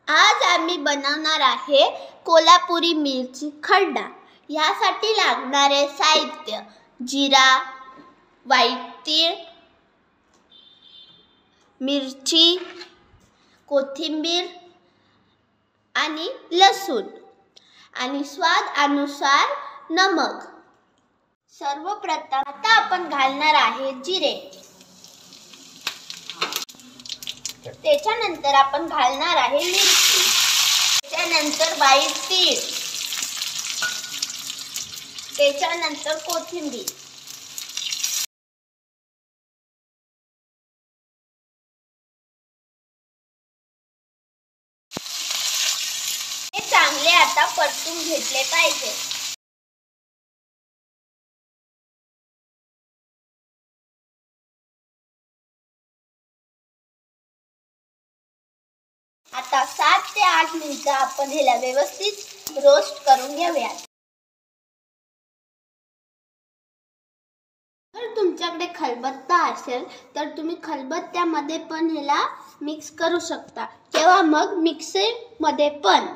आज आम्ही बनवणार आहे कोल्हापुरी मिरची खरडा। यासाठी लागणारे साहित्य: जिरा, व्हाईट तीळ, मिरची, कोथिंबीर आणि लसूण आणि स्वाद अनुसार नमक। सर्वप्रथम आता आपण घालणार आहे जिरे। त्याच्यानंतर आपण घालणार आहे मिरची, त्याच्यानंतर व्हाईट तीळ, त्याच्यानंतर कोथिंबीर। हे चांगले आता परतून घेतले पाहिजे। आता 7 ते 8 मिनिटे आपण ह्याला व्यवस्थित रोस्ट करून घेऊयात। जर तुमच्याकडे खलबत्ता असेल तर तुम्ही खलबत्त्यामध्ये पण ह्याला मिक्स करू शकता किंवा मग मिक्सरमध्ये पण।